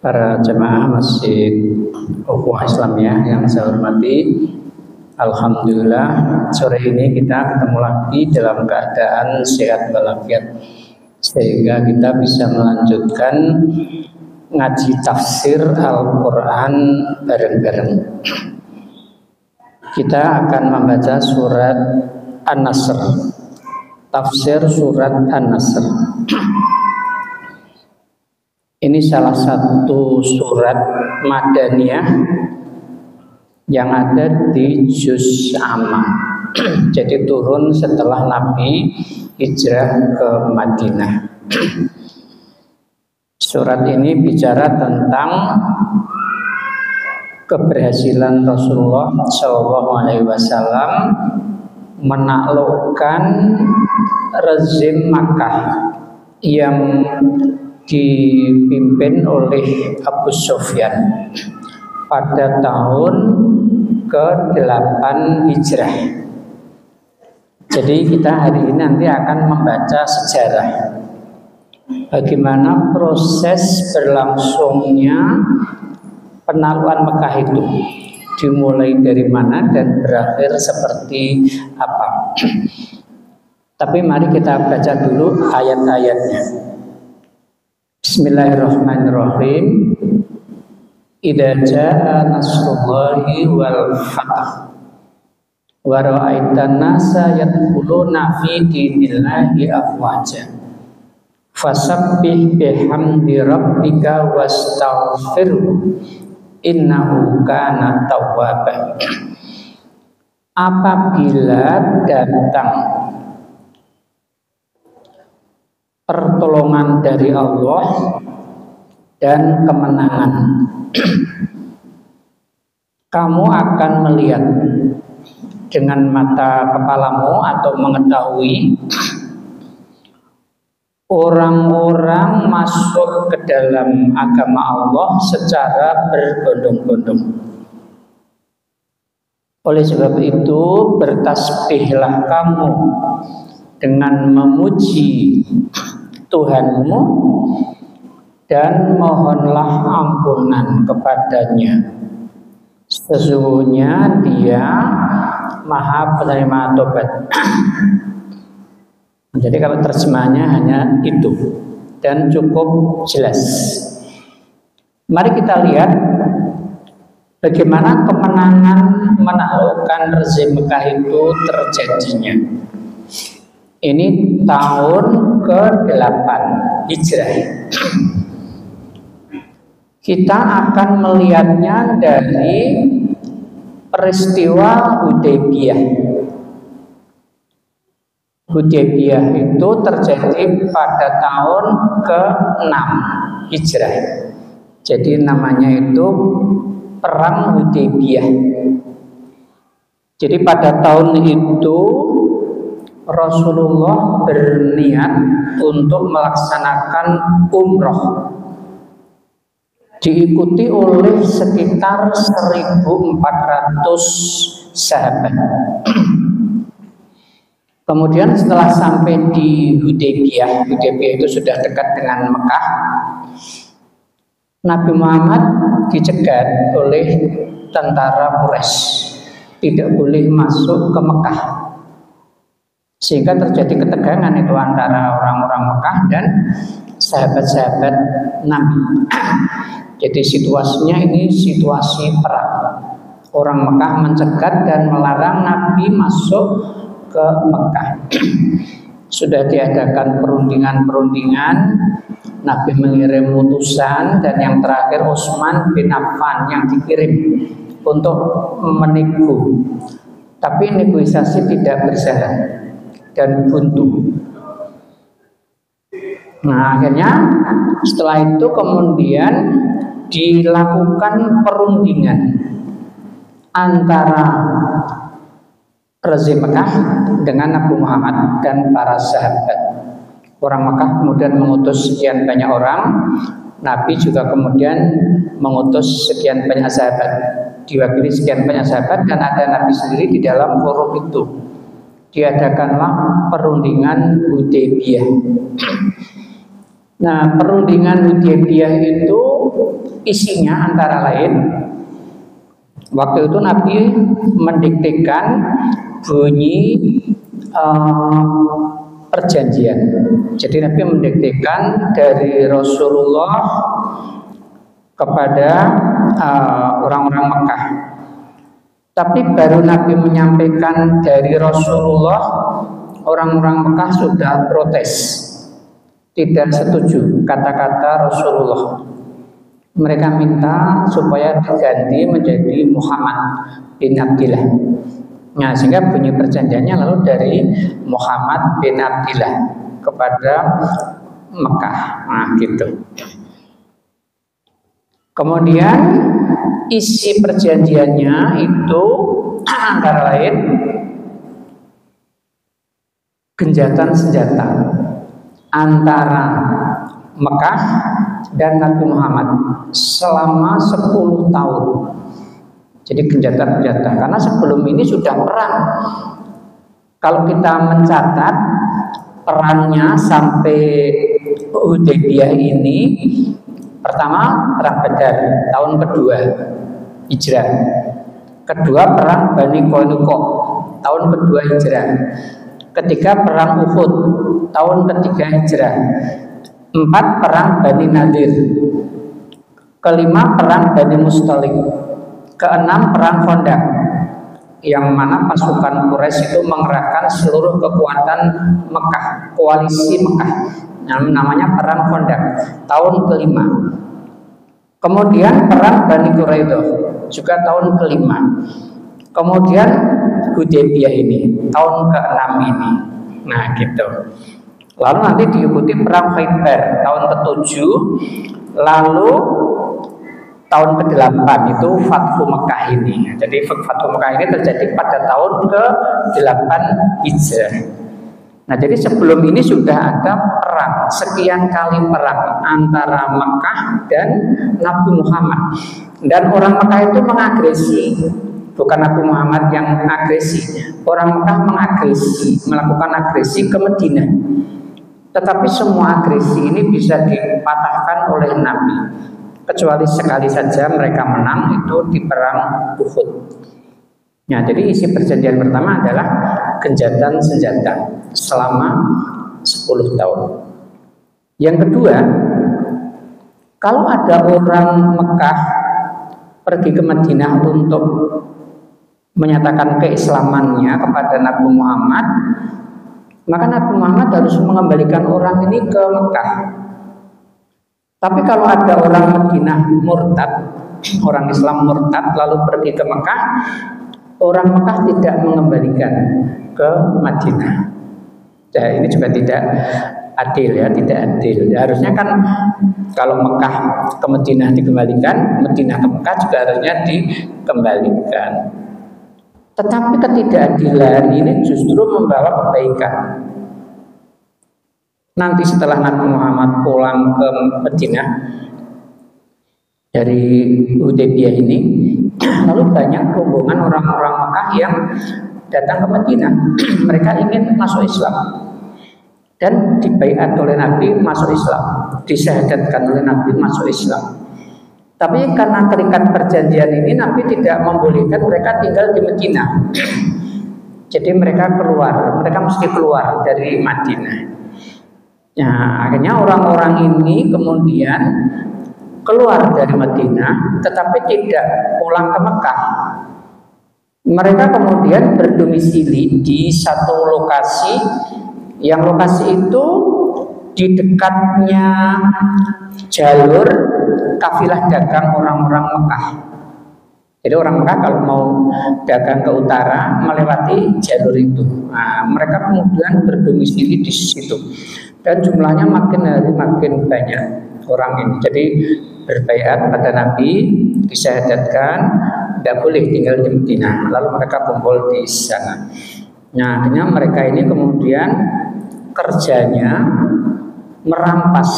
Para jemaah Masjid Ukhuwah Islamiyah yang saya hormati, alhamdulillah sore ini kita ketemu lagi dalam keadaan sehat walafiat, sehingga kita bisa melanjutkan ngaji tafsir Al-Quran bareng-bareng. Kita akan membaca surat An-Nasr, tafsir surat An-Nasr. Ini salah satu surat Madaniyah yang ada di Juz Amma. Jadi turun setelah Nabi hijrah ke Madinah. Surat ini bicara tentang keberhasilan Rasulullah SAW menaklukkan rezim Makkah yang dipimpin oleh Abu Sufyan pada tahun ke-8 Hijrah. Jadi kita hari ini nanti akan membaca sejarah bagaimana proses berlangsungnya penaklukan Mekah itu, dimulai dari mana dan berakhir seperti apa. Tapi mari kita baca dulu ayat-ayatnya. Bismillahirrahmanirrahim. Idza jaa nasrullahi wal fath wa ra'aitan nasa yadkhuluna fi dinillahi afwaja fasabbih bihamdi rabbika wastaghfirhu innahu kana tawwaba. Apabila datang pertolongan dari Allah dan kemenangan, kamu akan melihat dengan mata kepalamu atau mengetahui orang-orang masuk ke dalam agama Allah secara berbondong-bondong. Oleh sebab itu, bertasbihlah kamu dengan memuji Tuhanmu dan mohonlah ampunan kepadanya. Sesungguhnya Dia Maha Penerima Tobat. Jadi kalau terjemahnya hanya itu dan cukup jelas. Mari kita lihat bagaimana kemenangan menaklukkan rezim Mekah itu terjadinya. Ini tahun ke-8 Hijrah. Kita akan melihatnya dari peristiwa Hudaybiyah. Hudaybiyah itu terjadi pada tahun ke-6 Hijrah. Jadi namanya itu Perang Hudaybiyah. Jadi pada tahun itu Rasulullah berniat untuk melaksanakan umroh, diikuti oleh sekitar 1.400 sahabat. Kemudian setelah sampai di Hudaybiyah, Hudaybiyah itu sudah dekat dengan Mekah, Nabi Muhammad dicegat oleh tentara Quraisy, tidak boleh masuk ke Mekah. Sehingga terjadi ketegangan itu antara orang-orang Mekah dan sahabat-sahabat Nabi. Jadi situasinya ini situasi perang. Orang Mekah mencegat dan melarang Nabi masuk ke Mekah. Sudah diadakan perundingan-perundingan, Nabi mengirim utusan, dan yang terakhir Utsman bin Affan yang dikirim untuk menego. Tapi negosiasi tidak berjalan dan buntu. Nah, akhirnya setelah itu kemudian dilakukan perundingan antara rezim Mekah dengan Nabi Muhammad dan para sahabat. Orang Mekah kemudian mengutus sekian banyak orang, Nabi juga kemudian mengutus sekian banyak sahabat, diwakili sekian banyak sahabat, dan ada Nabi sendiri di dalam forum itu. diadakanlah perundingan Hudaybiyah. Nah, perundingan Hudaybiyah itu isinya antara lain, waktu itu Nabi mendiktekan bunyi perjanjian. Jadi Nabi mendiktekan dari Rasulullah kepada orang-orang Mekah. Tapi baru Nabi menyampaikan dari Rasulullah, orang-orang Mekah sudah protes, tidak setuju kata-kata Rasulullah. Mereka minta supaya diganti menjadi Muhammad bin Abdillah. Nah, sehingga bunyi perjanjiannya lalu dari Muhammad bin Abdillah kepada Mekah. Nah, gitu. Kemudian isi perjanjiannya itu antara lain genjatan senjata antara Mekah dan Nabi Muhammad selama 10 tahun. Jadi genjatan-genjatan, karena sebelum ini sudah perang. Kalau kita mencatat perangnya sampai Hudaybiyah ini, pertama perang Badar tahun kedua Hijrah, kedua perang Bani Qainuqa tahun kedua Hijrah, ketiga perang Uhud tahun ketiga Hijrah, 4 perang Bani Nadir, kelima perang Bani Mustalik, keenam perang Khandaq, yang mana pasukan Quraisy itu mengerahkan seluruh kekuatan Mekah, koalisi Mekah, namanya perang Khandaq tahun kelima. Kemudian perang Bani Quraidah juga tahun kelima. Kemudian Hudaybiyah ini tahun ke-6 ini. Nah, gitu. Lalu nanti diikuti perang Khaybar tahun ke-7. Lalu tahun ke-8 itu Fathu Mekah ini. Jadi Fathu Mekah ini terjadi pada tahun ke-8 Hijrah. Nah, jadi sebelum ini sudah ada perang, sekian kali perang antara Mekah dan Nabi Muhammad. Dan orang Mekah itu mengagresi, bukan Nabi Muhammad yang agresi. Orang Mekah mengagresi, melakukan agresi ke Madinah. Tetapi semua agresi ini bisa dipatahkan oleh Nabi, kecuali sekali saja mereka menang, itu di perang Uhud. Nah, jadi isi perjanjian pertama adalah genjatan senjata selama 10 tahun. Yang kedua, kalau ada orang Mekah pergi ke Madinah untuk menyatakan keislamannya kepada Nabi Muhammad, maka Nabi Muhammad harus mengembalikan orang ini ke Mekah. Tapi kalau ada orang Madinah murtad, orang Islam murtad lalu pergi ke Mekah, orang Mekah tidak mengembalikan ke Madinah. Ya, ini juga tidak adil ya, tidak adil. Ya, harusnya kan kalau Mekah ke Madinah dikembalikan, Madinah ke Mekah juga harusnya dikembalikan. Tetapi ketidakadilan ini justru membawa kebaikan. Nanti setelah Nabi Muhammad pulang ke Madinah dari Hudaybiyah ini, lalu banyak rombongan orang-orang Mekah yang datang ke Madinah. Mereka ingin masuk Islam dan dibaiat oleh Nabi masuk Islam, disyahadatkan oleh Nabi masuk Islam. Tapi karena terikat perjanjian ini, Nabi tidak membolehkan mereka tinggal di Madinah. Jadi mereka mesti keluar dari Madinah. Nah, akhirnya orang-orang ini kemudian keluar dari Madinah, tetapi tidak pulang ke Mekah. Mereka kemudian berdomisili di satu lokasi, yang lokasi itu di dekatnya jalur kafilah dagang orang-orang Mekah. Jadi orang Mekah kalau mau dagang ke utara melewati jalur itu. Nah, mereka kemudian berdomisili di situ. Dan jumlahnya makin hari makin banyak orang ini. Jadi berbaiat pada Nabi, disyahadatkan, tidak boleh tinggal di Madinah. Lalu mereka kumpul di sana. Nah, akhirnya mereka ini kemudian kerjanya merampas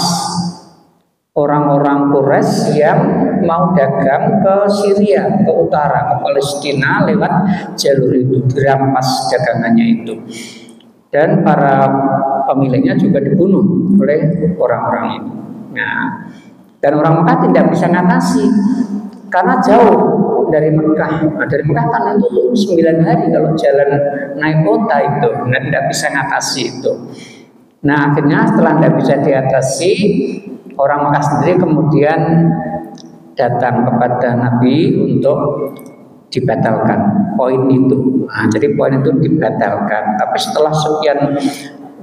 orang-orang Quraisy yang mau dagang ke Syria, ke utara, ke Palestina lewat jalur itu, dirampas dagangannya itu. Dan para pemiliknya juga dibunuh oleh orang-orang ini. Nah, dan orang Mekah tidak bisa ngatasi karena jauh dari Mekah. Nah, dari Mekah kan itu 9 hari kalau jalan naik kota itu, nah, tidak bisa ngatasi itu. Nah, akhirnya setelah tidak bisa diatasi, orang Mekah sendiri kemudian datang kepada Nabi untuk dibatalkan poin itu. Nah, jadi poin itu dibatalkan. Tapi setelah sekian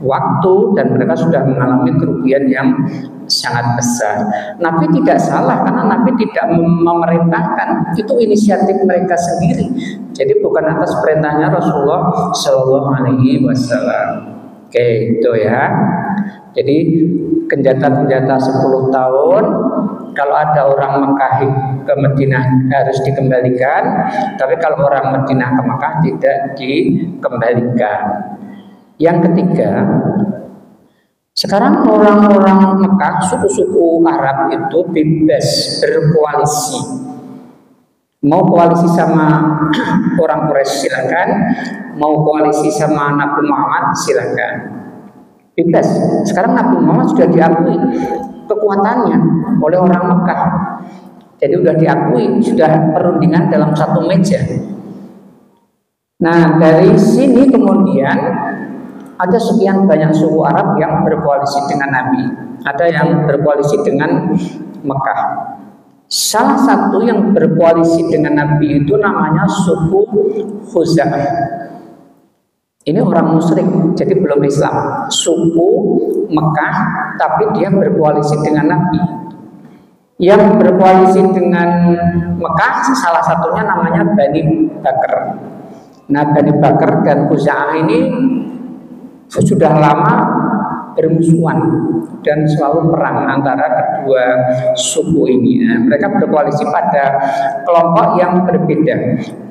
waktu dan mereka sudah mengalami kerugian yang sangat besar. Nabi tidak salah karena Nabi tidak memerintahkan, itu inisiatif mereka sendiri. Jadi bukan atas perintahnya Rasulullah Shallallahu Alaihi Wasallam. Oke, itu ya. Jadi penjata-penjata 10 tahun, kalau ada orang Mekah ke Madinah harus dikembalikan, tapi kalau orang Madinah ke Mekah tidak dikembalikan. Yang ketiga, sekarang orang-orang Mekah, suku-suku Arab itu bebas berkoalisi. Mau koalisi sama orang Quraisy silakan, mau koalisi sama Nabi Muhammad silakan. Bebas. Sekarang Nabi Muhammad sudah diakui kekuatannya oleh orang Mekah. Jadi sudah diakui, sudah perundingan dalam satu meja. Nah, dari sini kemudian ada sekian banyak suku Arab yang berkoalisi dengan Nabi. Ada yang berkoalisi dengan Mekah. Salah satu yang berkoalisi dengan Nabi itu namanya suku Khuza'ah. Ini orang musyrik, jadi belum Islam. Suku Mekah, tapi dia berkoalisi dengan Nabi. Yang berkoalisi dengan Mekah, salah satunya namanya Bani Bakr. Nah, Bani Bakr dan Khuza'ah ini sudah lama bermusuhan dan selalu perang antara kedua suku ini. Nah, mereka berkoalisi pada kelompok yang berbeda.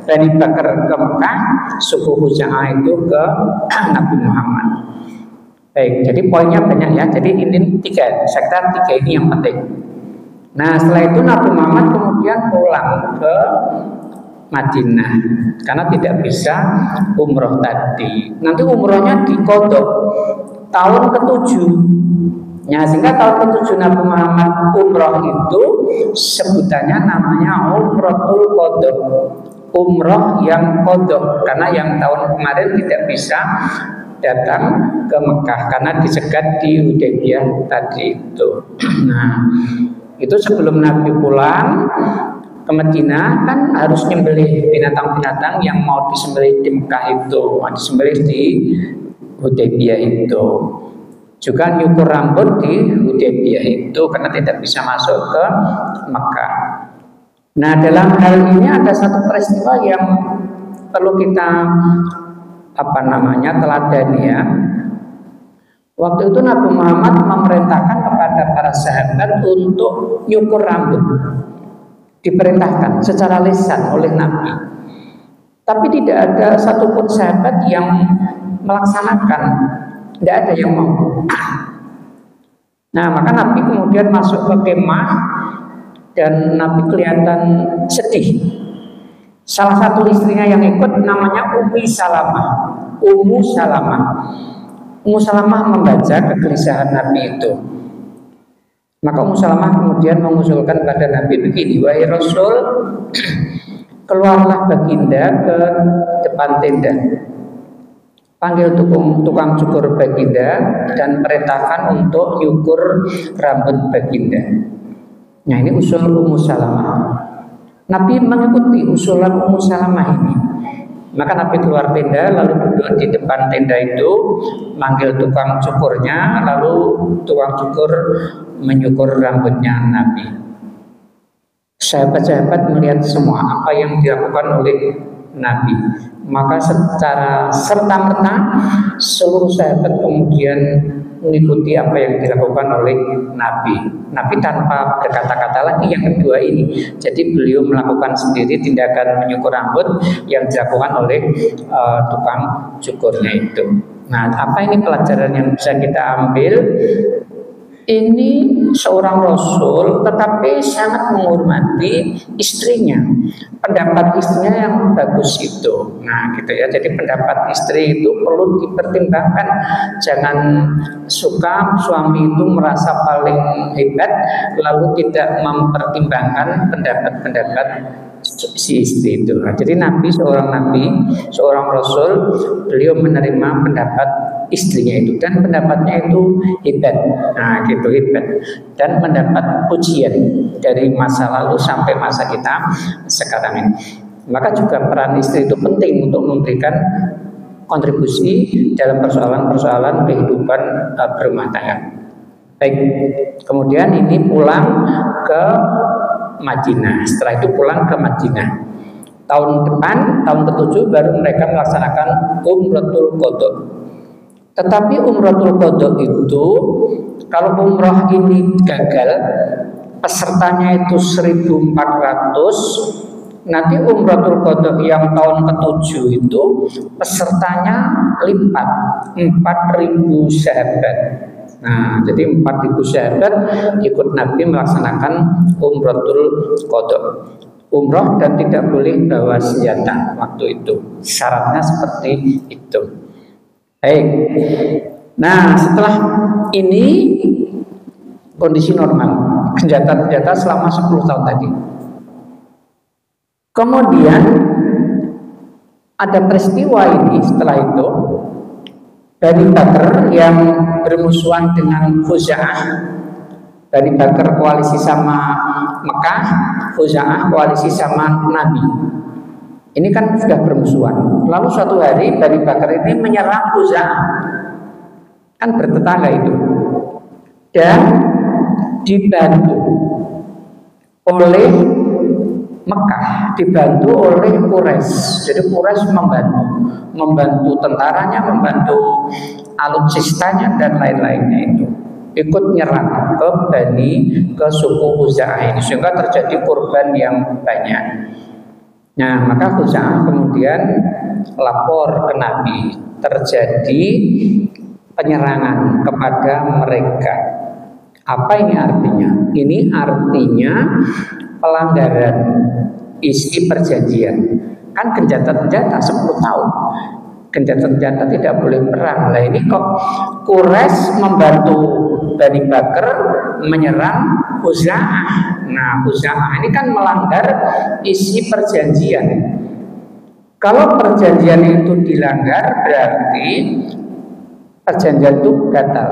Bani Bakr ke Mekah, suku Khuza'ah itu ke Nabi Muhammad. Baik, jadi poinnya banyak ya. Jadi ini 3, saya kira 3 ini yang penting. Nah, setelah itu Nabi Muhammad kemudian pulang ke Madinah karena tidak bisa umroh tadi. Nanti umrohnya dikodok tahun ke-7. Ya, sehingga tahun ke-7 Nabi Muhammad umroh itu sebutannya namanya Umrohul Qodok. Umroh yang kodok, karena yang tahun kemarin tidak bisa datang ke Mekah karena disegat di Hudaybiyah tadi itu. Nah, itu sebelum Nabi pulang ke Madinah kan harus nyembelih binatang-binatang yang mau disembelih di Mekah itu, disembelih di Hudaybiyah itu. Juga nyukur rambut di Hudaybiyah itu karena tidak bisa masuk ke Mekah. Nah, dalam hal ini ada satu peristiwa yang perlu kita teladani ya. Waktu itu Nabi Muhammad memerintahkan kepada para sahabat untuk nyukur rambut. Diperintahkan secara lisan oleh Nabi. Tapi tidak ada satupun sahabat yang melaksanakan. Tidak ada yang mau. Nah, maka Nabi kemudian masuk ke kemah dan Nabi kelihatan sedih. Salah satu istrinya yang ikut namanya Ummu Salamah. Ummu Salamah. Ummu Salamah membaca kegelisahan Nabi itu. Maka Ummu Salamah kemudian mengusulkan pada Nabi begini, wahai Rasul, keluarlah baginda ke depan tenda. Panggil tukang cukur baginda dan perintahkan untuk nyukur rambut baginda. Nah, ini usul Ummu Salamah. Nabi mengikuti usulan Ummu Salamah ini. Maka Nabi keluar tenda lalu duduk di depan tenda itu, manggil tukang cukurnya, lalu tukang cukur menyukur rambutnya Nabi. Sahabat-sahabat melihat semua apa yang dilakukan oleh Nabi. Maka secara serta-merta seluruh sahabat kemudian mengikuti apa yang dilakukan oleh Nabi. Nabi tanpa berkata-kata lagi yang kedua ini. Jadi beliau melakukan sendiri tindakan menyukur rambut yang dilakukan oleh tukang cukurnya itu. Nah, apa ini pelajaran yang bisa kita ambil? ini seorang rasul tetapi sangat menghormati istrinya. Pendapat istrinya yang bagus itu. Nah, gitu ya. Jadi pendapat istri itu perlu dipertimbangkan. Jangan suka suami itu merasa paling hebat lalu tidak mempertimbangkan pendapat-pendapat si istri itu. Nah, jadi seorang rasul, beliau menerima pendapat istrinya itu dan pendapatnya itu hebat. Nah, gitu hebat dan mendapat pujian dari masa lalu sampai masa kita sekarang ini. Maka juga peran istri itu penting untuk memberikan kontribusi dalam persoalan-persoalan kehidupan berumah tangga. Baik, kemudian ini pulang ke Madinah. Setelah itu pulang ke Madinah. Tahun depan, tahun ke-7 baru mereka melaksanakan Umratul Qadha. Tetapi Umratul Qadha itu, kalau umrah ini gagal, pesertanya itu 1.400, nanti Umratul Qadha yang tahun ke-7 itu pesertanya lipat, 4.000 sahabat. Nah, jadi 4.000 sahabat ikut Nabi melaksanakan Umratul Qadha. Umrah dan tidak boleh bawa senjata waktu itu. Syaratnya seperti itu. Baik. Nah, setelah ini kondisi normal, senjata-senjata selama 10 tahun tadi. Kemudian ada peristiwa ini setelah itu. Bani Bakar yang bermusuhan dengan Khuza'ah. Bani Bakar koalisi sama Mekah, Khuza'ah koalisi sama Nabi. Ini kan sudah bermusuhan. Lalu suatu hari Bani Bakar ini menyerang Khuza'ah. Kan bertetangga itu. Dan dibantu oleh Mekah, dibantu oleh Quraisy. Jadi Quraisy membantu tentaranya, membantu alutsistanya dan lain-lainnya itu. Ikut nyerang ke suku Khuza'ah ini sehingga terjadi korban yang banyak. Nah, maka Khuza'ah kemudian lapor ke Nabi, terjadi penyerangan kepada mereka. Apa ini artinya? Ini artinya pelanggaran isi perjanjian. Kan genjata-genjata 10 tahun. Genjata-genjata tidak boleh perang. Nah, ini kok Quraisy membantu Bani Bakar menyerang Khuza'ah. Nah, Khuza'ah ini kan melanggar isi perjanjian. Kalau perjanjian itu dilanggar berarti perjanjian itu batal.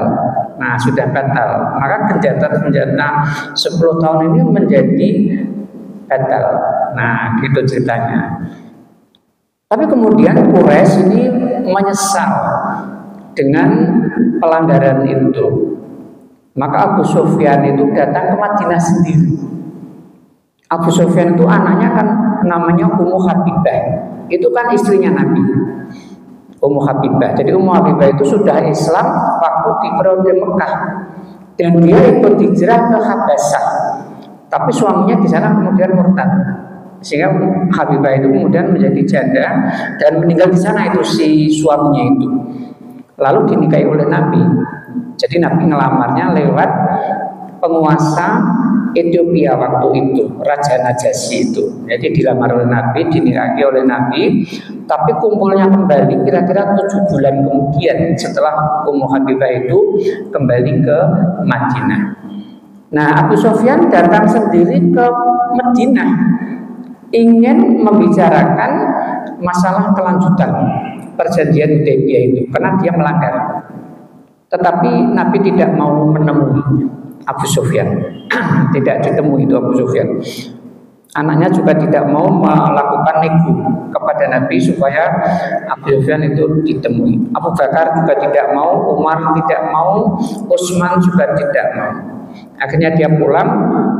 Nah, sudah batal. Maka genjata-genjata 10 tahun ini menjadi batal. Nah, gitu ceritanya. Tapi kemudian Quraisy ini menyesal dengan pelanggaran itu. Maka Abu Sufyan itu datang ke Madinah sendiri. Abu Sufyan itu anaknya kan namanya Ummu Habibah. Itu kan istrinya Nabi. Ummu Habibah. Jadi Ummu Habibah itu sudah Islam waktu di periode Mekah. Dan dia ikut hijrah ke Habasyah. Tapi suaminya di sana kemudian murtad. Sehingga Habibah itu kemudian menjadi janda dan meninggal di sana itu si suaminya itu. Lalu dinikahi oleh Nabi. Jadi Nabi ngelamarnya lewat penguasa Ethiopia waktu itu, Raja Najasyi itu. Jadi dilamar oleh Nabi, dinikahi oleh Nabi, tapi kumpulnya kembali kira-kira 7 bulan kemudian setelah Ummu Habibah itu kembali ke Madinah. Nah, Abu Sufyan datang sendiri ke Madinah ingin membicarakan masalah kelanjutan perjanjian Hudaybiyah itu karena dia melanggar. Tetapi Nabi tidak mau menemui Abu Sufyan. Tidak ditemui itu Abu Sufyan. Anaknya juga tidak mau melakukan nego kepada Nabi supaya Abu Sufyan itu ditemui. Abu Bakar juga tidak mau, Umar tidak mau, Utsman juga tidak mau. Akhirnya dia pulang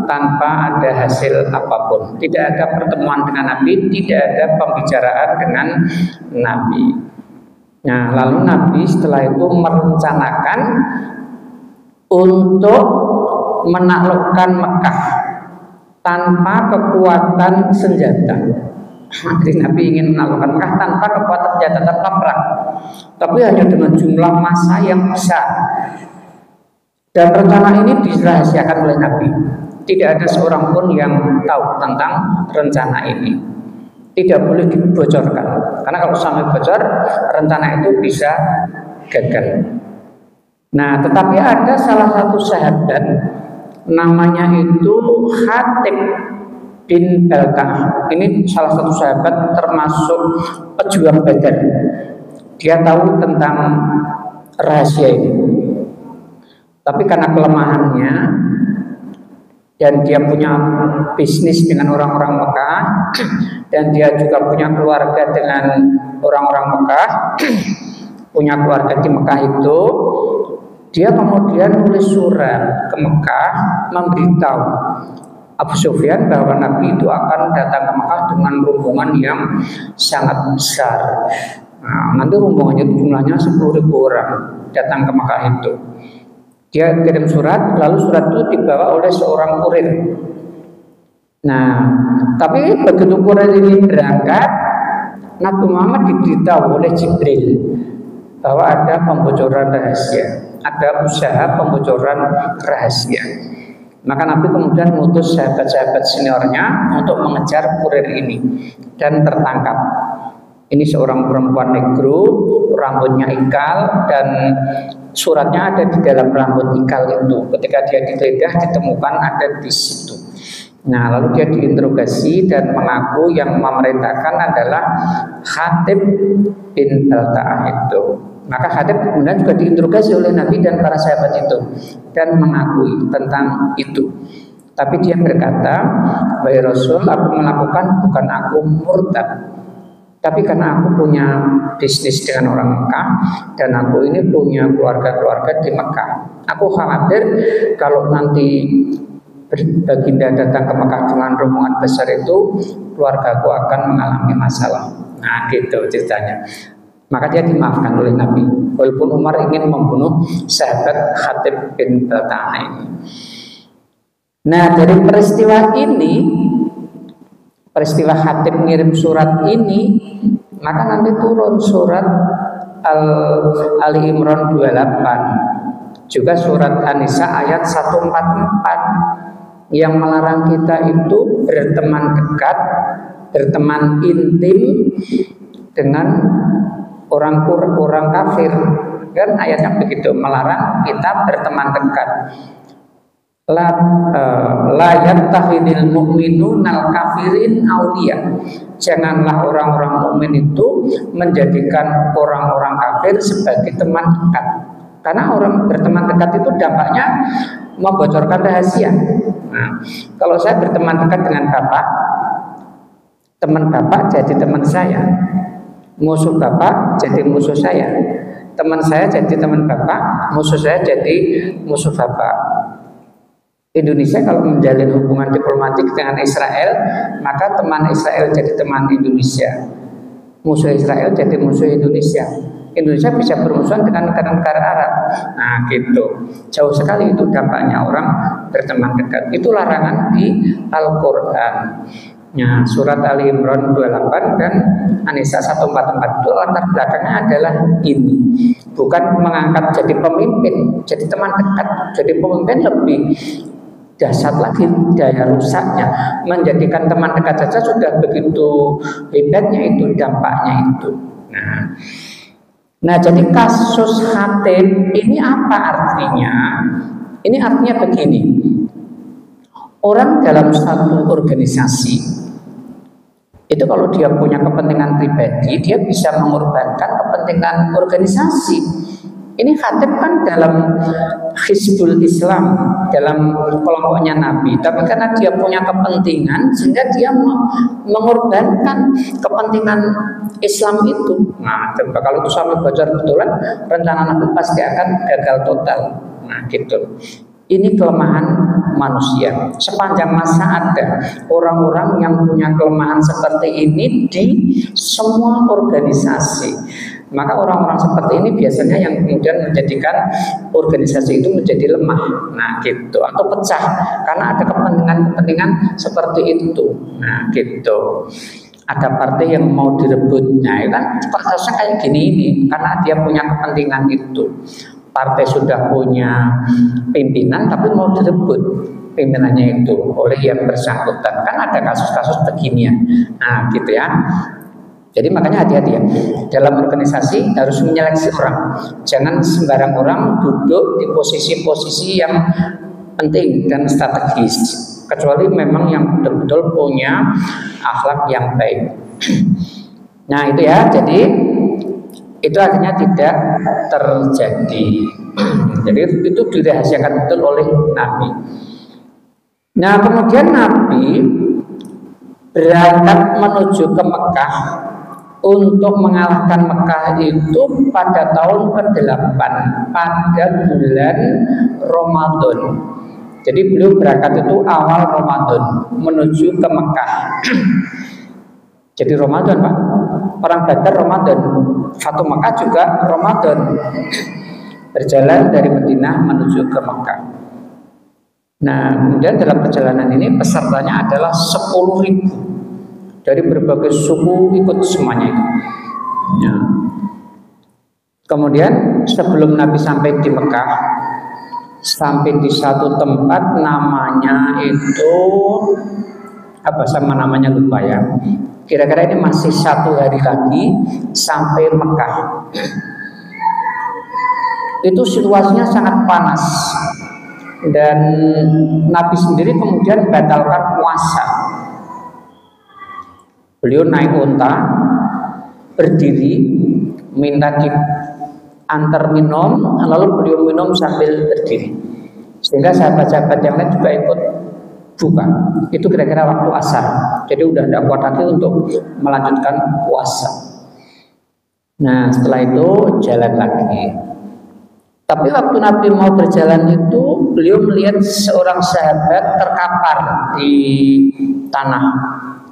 tanpa ada hasil apapun. Tidak ada pertemuan dengan Nabi, tidak ada pembicaraan dengan Nabi. Nah, lalu Nabi setelah itu merencanakan untuk menaklukkan Mekah tanpa kekuatan senjata. Jadi Nabi ingin menaklukkan Mekah tanpa kekuatan senjata, tanpa perang, tapi hanya dengan jumlah massa yang besar. Dan rencana ini dirahasiakan oleh Nabi. Tidak ada seorang pun yang tahu tentang rencana ini. Tidak boleh dibocorkan, karena kalau sampai bocor, rencana itu bisa gagal. Nah, tetapi ada salah satu sahabat, namanya itu Hatib bin Baltah. Ini salah satu sahabat termasuk pejuang Badar. Dia tahu tentang rahasia ini. Tapi karena kelemahannya dan dia punya bisnis dengan orang-orang Mekah dan dia juga punya keluarga dengan orang-orang Mekah, punya keluarga di Mekah itu, dia kemudian nulis surat ke Mekah memberitahu Abu Sufyan bahwa Nabi itu akan datang ke Mekah dengan rombongan yang sangat besar. Nah, nanti rombongannya jumlahnya 10.000 orang datang ke Mekah itu. Dia kirim surat, lalu surat itu dibawa oleh seorang kurir. Nah, tapi begitu kurir ini berangkat, Nabi Muhammad diberitahu oleh Jibril bahwa ada pembocoran rahasia, ada usaha pembocoran rahasia. Maka Nabi kemudian mengutus sahabat-sahabat seniornya untuk mengejar kurir ini dan tertangkap. Ini seorang perempuan negro, rambutnya ikal dan suratnya ada di dalam rambut ikal itu. Ketika dia digeledah ditemukan ada di situ. Nah, lalu dia diinterogasi dan mengaku yang memerintahkan adalah Hatib bin Balta'ah itu. Maka Hatib kemudian juga diinterogasi oleh Nabi dan para sahabat itu dan mengakui tentang itu. Tapi dia berkata, "Wahai Rasul, aku melakukan bukan aku murtad, tapi karena aku punya bisnis dengan orang Mekah dan aku ini punya keluarga-keluarga di Mekah. Aku khawatir kalau nanti baginda datang ke Mekah dengan rombongan besar itu, keluargaku akan mengalami masalah." Nah, gitu ceritanya. Maka dia dimaafkan oleh Nabi. Walaupun Umar ingin membunuh sahabat Hatib bin Balta'ah ini. Nah, dari peristiwa ini, peristiwa Hatib ngirim surat ini, maka nanti turun surat Ali Imran 28, juga surat An-Nisa ayat 144 yang melarang kita itu berteman dekat, berteman intim dengan orang kafir. Kan ayatnya begitu, melarang kita berteman dekat. La yattakhidul mu'minunal kafirin auliya. Janganlah orang-orang mukmin itu menjadikan orang-orang kafir sebagai teman dekat. Karena orang berteman dekat itu dampaknya membocorkan rahasia. Nah, kalau saya berteman dekat dengan Bapak, teman Bapak jadi teman saya, musuh Bapak jadi musuh saya, teman saya jadi teman Bapak, musuh saya jadi musuh Bapak. Indonesia kalau menjalin hubungan diplomatik dengan Israel, maka teman Israel jadi teman Indonesia, musuh Israel jadi musuh Indonesia. Indonesia bisa bermusuhan dengan negara-negara Arab. Nah, gitu. Jauh sekali itu dampaknya orang berteman dekat. Itu larangan di Al-Quran. Ya, surat Ali Imran 28 dan An-Nisa 144 itu latar belakangnya adalah ini. Bukan mengangkat jadi pemimpin, jadi teman dekat. Jadi pemimpin lebih dahsyat lagi daya rusaknya. Menjadikan teman dekat saja sudah begitu hebatnya itu dampaknya itu. Nah, jadi kasus Hatib ini apa artinya? Ini artinya begini. Orang dalam satu organisasi itu kalau dia punya kepentingan pribadi, dia bisa mengorbankan kepentingan organisasi. Ini Hatib kan dalam Hizbul Islam, dalam kelompoknya Nabi. Tapi karena dia punya kepentingan, sehingga dia mengorbankan kepentingan Islam itu. Nah, kalau itu sampai bocor betulan, rencana Nabi pasti akan gagal total. Nah, gitu. Ini kelemahan manusia. Sepanjang masa ada orang-orang yang punya kelemahan seperti ini di semua organisasi. Maka orang-orang seperti ini biasanya yang kemudian menjadikan organisasi itu menjadi lemah. Nah, gitu. Atau pecah karena ada kepentingan-kepentingan seperti itu. Nah, gitu. Ada partai yang mau direbutnya, ya kan? Harusnya kayak gini ini karena dia punya kepentingan itu. partai sudah punya pimpinan tapi mau direbut pimpinannya itu oleh yang bersangkutan. Kan ada kasus-kasus beginian. Nah, gitu ya. Jadi makanya hati-hati ya. Dalam organisasi harus menyeleksi orang. Jangan sembarang orang duduk di posisi-posisi yang penting dan strategis. Kecuali memang yang betul-betul punya akhlak yang baik. Nah, itu ya. Jadi itu akhirnya tidak terjadi. Jadi itu dirahasiakan betul oleh Nabi. Nah, kemudian Nabi berangkat menuju ke Mekah untuk mengalahkan Mekah itu pada tahun ke-8 pada bulan Ramadan. Jadi beliau berangkat itu awal Ramadan menuju ke Mekah. Jadi Ramadan, Pak. Perang Badar Ramadan, Fatu Mekah juga Ramadan. Berjalan dari Madinah menuju ke Mekah. Nah, kemudian dalam perjalanan ini pesertanya adalah 10.000 dari berbagai suku ikut semuanya itu. Ya. Kemudian sebelum Nabi sampai di Mekah, sampai di satu tempat namanya itu apa sama namanya lupa ya. Kira-kira ini masih 1 hari lagi sampai Mekah. Itu situasinya sangat panas. Dan Nabi sendiri kemudian batalkan puasa. Beliau naik unta, berdiri, minta diantar minum, lalu beliau minum sambil berdiri. Sehingga sahabat-sahabat yang lain juga ikut buka. Itu kira-kira waktu asar. Jadi udah tidak kuat lagi untuk melanjutkan puasa. Nah, setelah itu jalan lagi. Tapi waktu Nabi mau berjalan itu, beliau melihat seorang sahabat terkapar di tanah,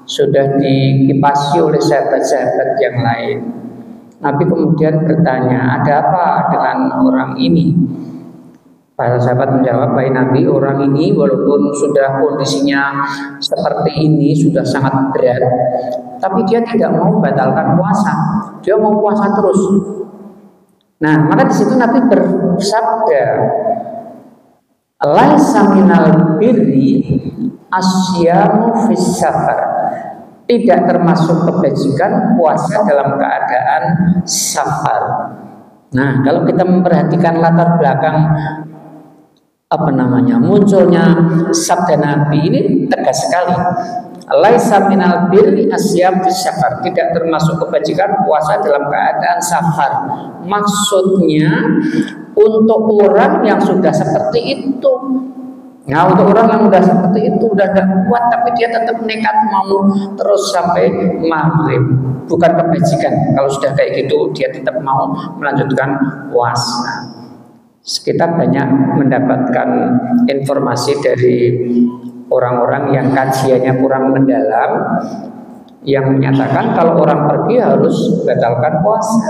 sudah dikipasi oleh sahabat-sahabat yang lain. Nabi kemudian bertanya, ada apa dengan orang ini? Para sahabat menjawab, baik Nabi, orang ini walaupun sudah kondisinya seperti ini, sudah sangat berat, tapi dia tidak mau membatalkan puasa, dia mau puasa terus. Nah, maka di situ Nabi bersabda, laisa minal birri asyamu fis safar. Tidak termasuk kebajikan puasa dalam keadaan safar. Nah, kalau kita memperhatikan latar belakang munculnya sabda Nabi ini tegas sekali. Laisa minal birri asyam fis safar. Tidak termasuk kebajikan puasa dalam keadaan safar. Maksudnya untuk orang yang sudah seperti itu. Nah, untuk orang yang sudah seperti itu udah tidak kuat tapi dia tetap nekat mau terus sampai maghrib. Bukan kebajikan. Kalau sudah kayak gitu dia tetap mau melanjutkan puasa. Kita banyak mendapatkan informasi dari orang-orang yang kajiannya kurang mendalam yang menyatakan kalau orang pergi harus batalkan puasa.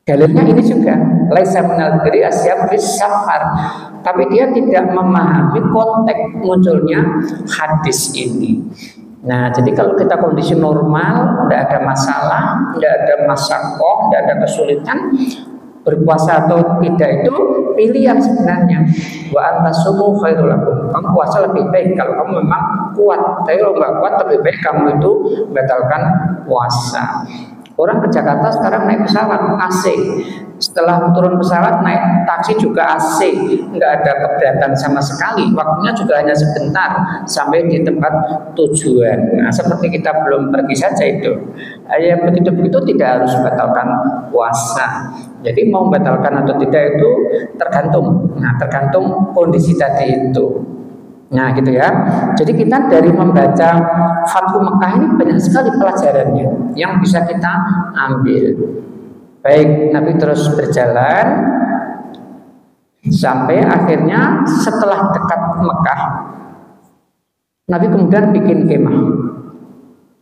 Dalilnya ini juga laisa minal birri asyam fis safar, tapi dia tidak memahami konteks munculnya hadis ini. Nah, jadi kalau kita kondisi normal, tidak ada masalah, tidak ada masakoh, tidak ada kesulitan, berpuasa atau tidak itu pilihan sebenarnya. Wa antasumu khairul lakum. Kamu puasa lebih baik kalau kamu memang kuat. Tapi kalau nggak kuat lebih baik kamu itu batalkan puasa. Orang ke Jakarta sekarang naik pesawat AC. Setelah turun pesawat naik taksi juga AC, nggak ada keberatan sama sekali. Waktunya juga hanya sebentar sampai di tempat tujuan. Nah, seperti kita belum pergi saja itu. Ya begitu-begitu tidak harus batalkan puasa. Jadi mau batalkan atau tidak itu tergantung. Nah, tergantung kondisi tadi itu. Nah, gitu ya. Jadi kita dari membaca Fathu Mekah ini banyak sekali pelajarannya yang bisa kita ambil. Baik, Nabi terus berjalan sampai akhirnya setelah dekat Mekah, Nabi kemudian bikin kemah.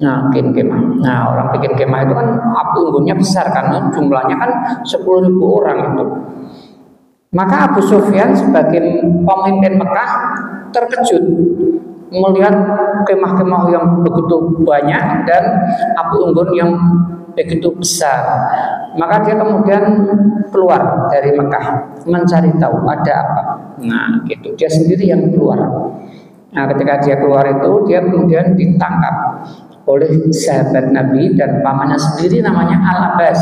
Nah, bikin kemah. Nah, orang bikin kemah itu kan api unggunnya besar kan, jumlahnya kan 10.000 orang itu. Maka Abu Sufyan sebagai pemimpin Mekah terkejut melihat kemah-kemah yang begitu banyak dan api unggun yang begitu besar. Maka dia kemudian keluar dari Mekah mencari tahu ada apa. Nah, gitu. Dia sendiri yang keluar. Nah, ketika dia keluar itu dia kemudian ditangkap oleh sahabat Nabi dan pamannya sendiri namanya Al-Abbas.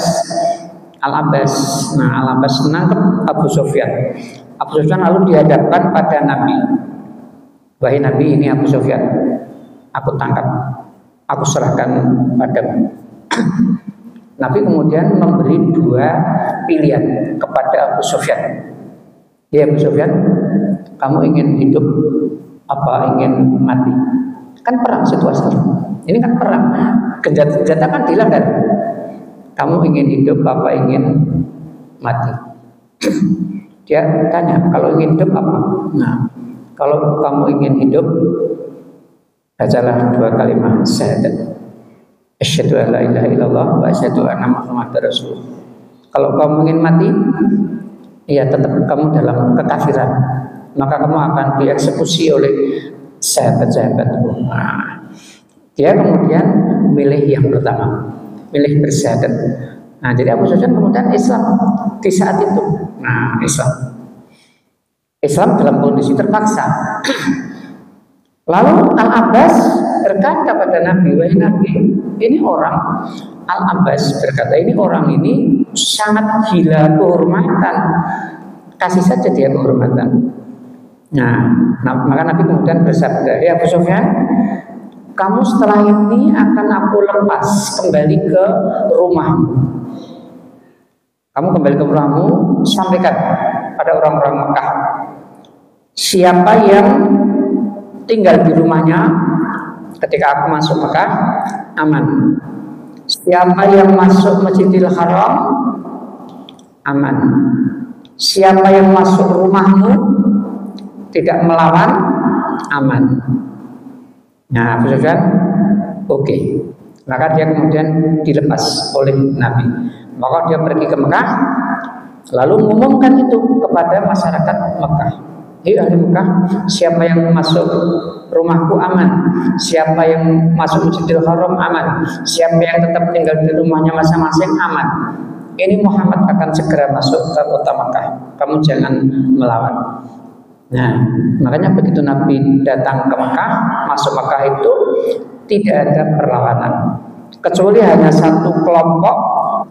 Al-Abbas. Nah, Al-Abbas menangkap Abu Sufyan. Abu Sufyan lalu dihadapkan pada Nabi. Wahai Nabi, ini Abu Sufyan. Aku tangkap. Aku serahkan padamu. Nabi kemudian memberi dua pilihan kepada Abu Sufyan. Ya Abu Sufyan, kamu ingin hidup apa ingin mati? Kan perang situasinya. Ini kan perang. Senjata kan dilanggar. Kamu ingin hidup apa ingin mati? Dia tanya, kalau ingin hidup apa? Nah, kalau kamu ingin hidup, bacalah dua kalimat syahadat. Asyhadu an la ilaha illallah wa asyhadu anna Muhammadar Rasulullah. Kalau kamu ingin mati, ya tetap kamu dalam kekafiran, maka kamu akan dieksekusi oleh sahabat-sahabatku. Nah, dia kemudian milih yang pertama, milih bersyahadat. Nah, jadi Abu Sufyan kemudian Islam di saat itu. Nah, Islam dalam kondisi terpaksa. Lalu Al-Abbas berkata pada Nabi, wahai Nabi, ini orang, Al-Abbas berkata, ini orang ini sangat gila kehormatan, kasih saja dia kehormatan. Nah, maka Nabi kemudian bersabda, ya Abu Sufyan, kamu setelah ini akan aku lepas kembali ke rumahmu. Kamu kembali ke rumahmu, sampaikan pada orang-orang Mekah, siapa yang tinggal di rumahnya ketika aku masuk Mekah aman. Siapa yang masuk Masjidil Haram aman. Siapa yang masuk rumahmu tidak melawan aman. Nah, Abu Sufyan oke. Maka dia kemudian dilepas oleh Nabi. Maka dia pergi ke Mekah lalu mengumumkan itu kepada masyarakat Mekah. Hei ahli Mekah, siapa yang masuk rumahku aman, siapa yang masuk Masjidil Haram aman, siapa yang tetap tinggal di rumahnya masing-masing aman. Ini Muhammad akan segera masuk ke kota Mekah. Kamu jangan melawan. Nah, makanya begitu Nabi datang ke Mekah, masuk Mekah itu tidak ada perlawanan, kecuali hanya satu kelompok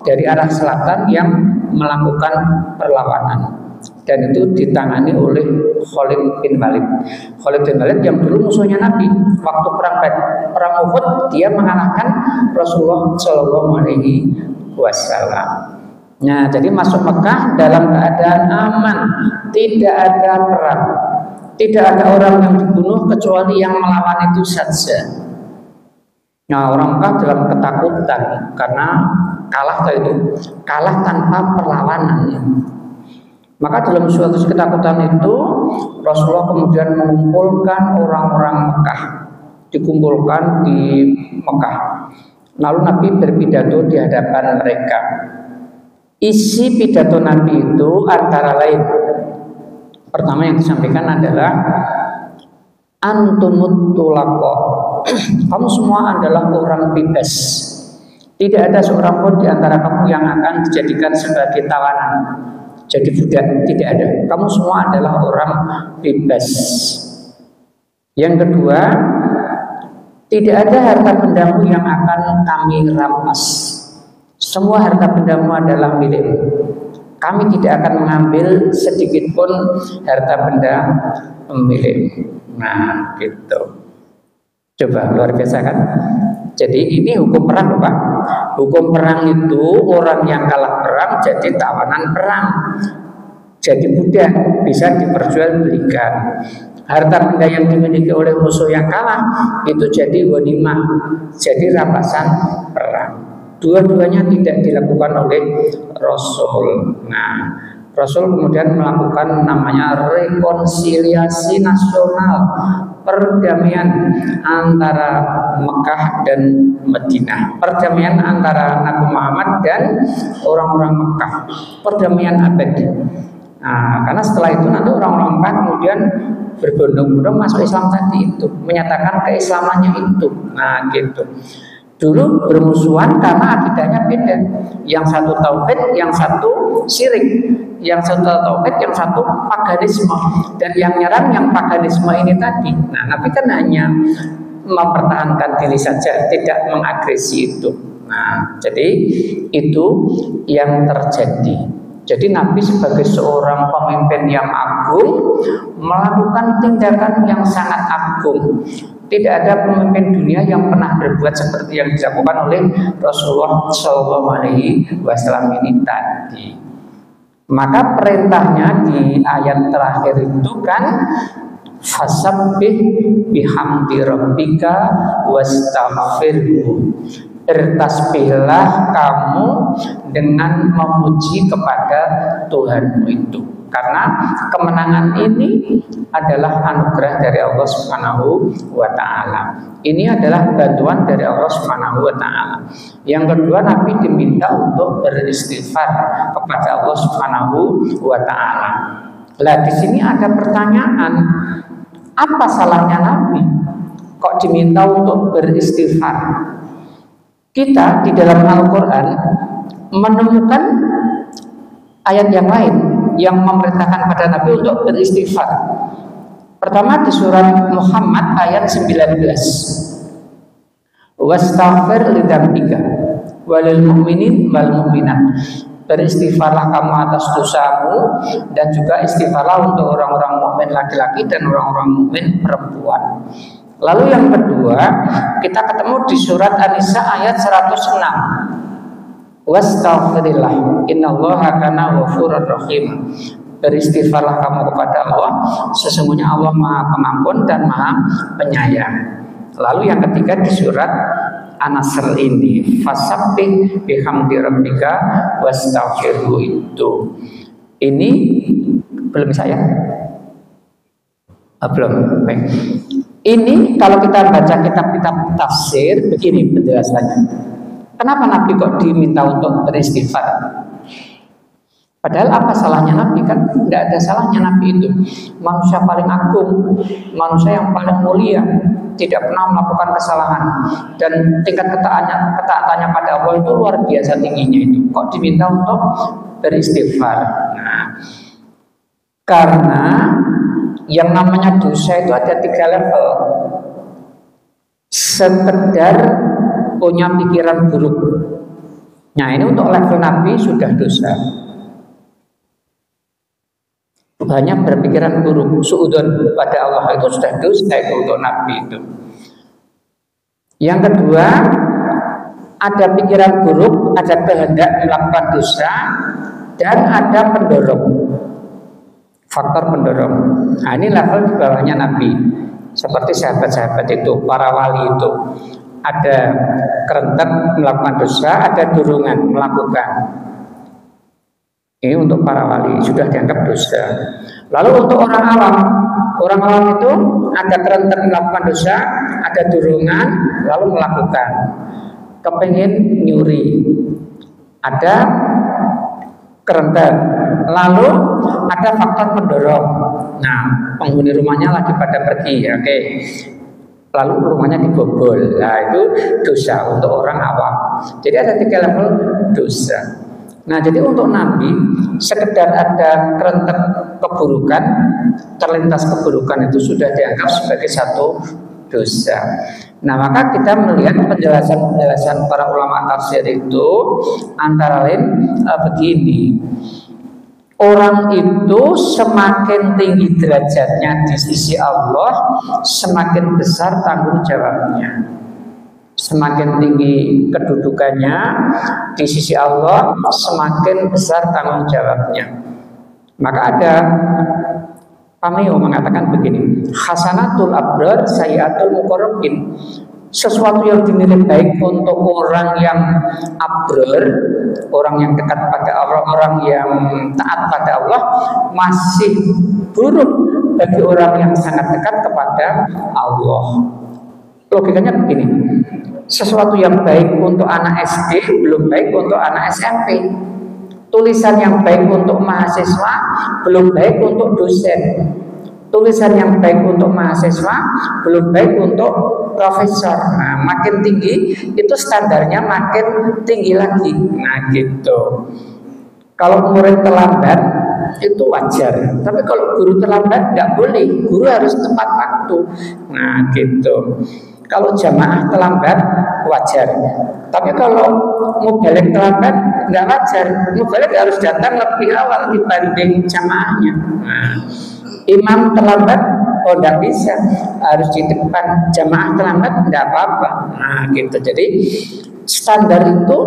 dari arah selatan yang melakukan perlawanan. Dan itu ditangani oleh Khalid bin Walid. Khalid bin Walid yang dulu musuhnya Nabi waktu perang Uhud, dia mengalahkan Rasulullah Shallallahu Alaihi Wasallam. Nah, jadi masuk Mekah dalam keadaan aman, tidak ada perang, tidak ada orang yang dibunuh kecuali yang melawan itu saja. Nah, orang Mekah dalam ketakutan karena kalah tanpa perlawanan. Maka dalam suatu ketakutan itu Rasulullah kemudian mengumpulkan orang-orang Mekah, dikumpulkan di Mekah. Lalu Nabi berpidato di hadapan mereka. Isi pidato Nabi itu antara lain, pertama yang disampaikan adalah antumut tulaqo. Kamu semua adalah orang bebas. Tidak ada seorang pun di antara kamu yang akan dijadikan sebagai tawanan, jadi budak, tidak ada. Kamu semua adalah orang bebas. Yang kedua, tidak ada harta bendamu yang akan kami rampas. Semua harta bendamu adalah milikmu. Kami tidak akan mengambil sedikit pun harta benda milikmu. Nah, gitu. Coba, luar biasa kan? Jadi ini hukum perang, Pak. Hukum perang itu orang yang kalah perang jadi tawanan perang, jadi budak, bisa diperjualbelikan. Harta benda yang dimiliki oleh musuh yang kalah itu jadi ghanimah, jadi rampasan perang. Dua-duanya tidak dilakukan oleh Rasul. Nah, Rasul kemudian melakukan namanya rekonsiliasi nasional, perdamaian antara Mekah dan Madinah, perdamaian antara Nabi Muhammad dan orang-orang Mekah, perdamaian abadi. Nah, karena setelah itu nanti orang-orang Mekah kemudian berbondong-bondong masuk Islam tadi itu, menyatakan keislamannya itu. Nah, gitu. Dulu bermusuhan karena akidahnya beda. Yang satu tauhid, yang satu syirik. Yang satu tauhid, yang satu paganisme. Dan yang nyerang yang paganisme ini tadi. Nah, Nabi kan hanya mempertahankan diri saja, tidak mengagresi itu. Nah, jadi itu yang terjadi. Jadi Nabi sebagai seorang pemimpin yang agung melakukan tindakan yang sangat agung. Tidak ada pemimpin dunia yang pernah berbuat seperti yang dilakukan oleh Rasulullah SAW ini tadi. Maka perintahnya di ayat terakhir itu kan fasabbih bihamdi rabbika wastaghfirhu. Bertasbihlah kamu dengan memuji kepada Tuhanmu itu. Karena kemenangan ini adalah anugerah dari Allah Subhanahu wa taala. Ini adalah bantuan dari Allah Subhanahu wa taala. Yang kedua, Nabi diminta untuk beristighfar kepada Allah Subhanahu wa taala. Lah di sini ada pertanyaan, apa salahnya Nabi kok diminta untuk beristighfar? Kita di dalam Al-Quran menemukan ayat yang lain yang memerintahkan pada Nabi untuk beristighfar. Pertama di surat Muhammad ayat 19. Wastaghfir lidzambika walil mu'minin wal mu'minat. Beristighfarlah kamu atas dosamu dan juga istighfarlah untuk orang-orang mukmin laki-laki dan orang-orang mukmin perempuan. Lalu yang kedua, kita ketemu di surat An-Nisa ayat 106. Wastaghfirillah, innallaha kana ghafurur rahim. Beristighfarlah kamu kepada Allah, sesungguhnya Allah Maha Pengampun dan Maha Penyayang. Lalu yang ketiga di surat An-Nasr ini, fasabbih bihamdi rabbika wastaghfirhu itu. Ini belum saya? Belum. Baik. Ini kalau kita baca kitab-kitab tafsir begini penjelasannya. Kenapa Nabi kok diminta untuk beristighfar? Padahal apa salahnya Nabi? Kan tidak ada salahnya Nabi itu. Manusia paling agung, manusia yang paling mulia, tidak pernah melakukan kesalahan dan tingkat ketaatannya pada Allah itu luar biasa tingginya itu. Kok diminta untuk beristighfar? Nah, karena yang namanya dosa itu ada 3 level. Sekedar punya pikiran buruk. Nah, ini untuk level Nabi sudah dosa. Banyak berpikiran buruk, suudzon pada Allah itu sudah dosa itu untuk Nabi itu. Yang kedua, ada pikiran buruk, ada kehendak melakukan dosa, dan ada pendorong. Faktor pendorong. Nah, ini level di bawahnya Nabi. Seperti sahabat-sahabat itu, para wali itu. Ada kerentek melakukan dosa, ada dorongan melakukan. Ini untuk para wali, sudah dianggap dosa. Lalu untuk orang awam itu ada kerentek melakukan dosa, ada dorongan, lalu melakukan. Kepengen nyuri, ada kerentek. Lalu ada faktor pendorong. Nah, penghuni rumahnya lagi pada pergi, oke. Lalu rumahnya dibobol. Nah, itu dosa untuk orang awam. Jadi ada 3 level dosa. Nah, jadi untuk Nabi sekedar ada kerentek keburukan, terlintas keburukan itu sudah dianggap sebagai satu dosa. Nah, maka kita melihat penjelasan para ulama tafsir itu antara lain begini. Orang itu semakin tinggi derajatnya di sisi Allah, semakin besar tanggung jawabnya. Semakin tinggi kedudukannya di sisi Allah, semakin besar tanggung jawabnya. Maka ada Pameo mengatakan begini, hasanatul abrar sayyatul muqarrabin. Sesuatu yang dinilai baik untuk orang yang abrar, orang yang dekat pada Allah, orang yang taat pada Allah, masih buruk bagi orang yang sangat dekat kepada Allah. Logikanya begini, sesuatu yang baik untuk anak SD belum baik untuk anak SMP. Tulisan yang baik untuk mahasiswa belum baik untuk dosen. Tulisan yang baik untuk mahasiswa belum baik untuk profesor. Nah, makin tinggi itu standarnya makin tinggi lagi. Nah, gitu. Kalau murid terlambat itu wajar, tapi kalau guru terlambat nggak boleh. Guru harus tepat waktu. Nah, gitu. Kalau jamaah terlambat wajar, tapi kalau mubalik terlambat nggak wajar. Mubalik harus datang lebih awal dibanding jamaahnya. Nah, imam terlambat, oh tidak bisa, harus di depan. Jamaah terlambat tidak apa-apa. Nah, gitu. Jadi standar itu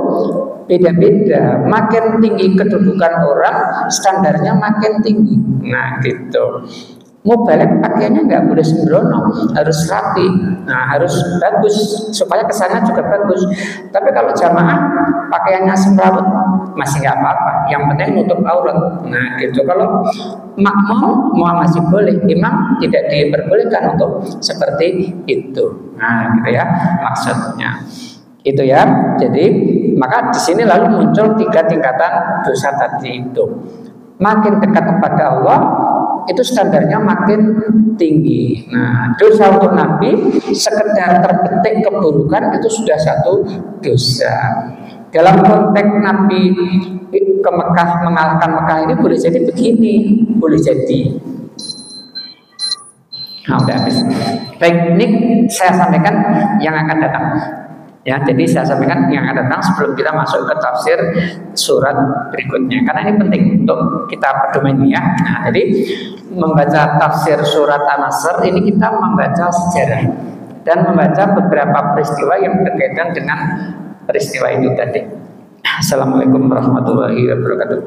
beda-beda. Makin tinggi kedudukan orang, standarnya makin tinggi. Nah, gitu. Mau balik pakaiannya nggak boleh sembrono, harus rapi, nah harus bagus supaya kesannya juga bagus. Tapi kalau jamaah pakaiannya semrawut masih nggak apa-apa, yang penting nutup aurat. Nah gitu. Kalau makmum mau masih boleh, imam tidak diperbolehkan untuk seperti itu. Nah gitu ya maksudnya. Itu ya. Jadi maka di sini lalu muncul 3 tingkatan dosa tadi itu. Makin dekat kepada Allah itu standarnya makin tinggi. Nah, dosa untuk Nabi sekedar terpetik keburukan itu sudah satu dosa. Dalam konteks Nabi ke Mekah mengalahkan Mekah ini boleh jadi begini, boleh jadi. Nah, udah habis. Teknik saya sampaikan yang akan datang. Ya, jadi saya sampaikan yang akan datang sebelum kita masuk ke tafsir surat berikutnya. Karena ini penting untuk kita pedoman ya. Nah, jadi membaca tafsir surat An-Nasr ini kita membaca sejarah dan membaca beberapa peristiwa yang berkaitan dengan peristiwa itu tadi. Assalamualaikum warahmatullahi wabarakatuh.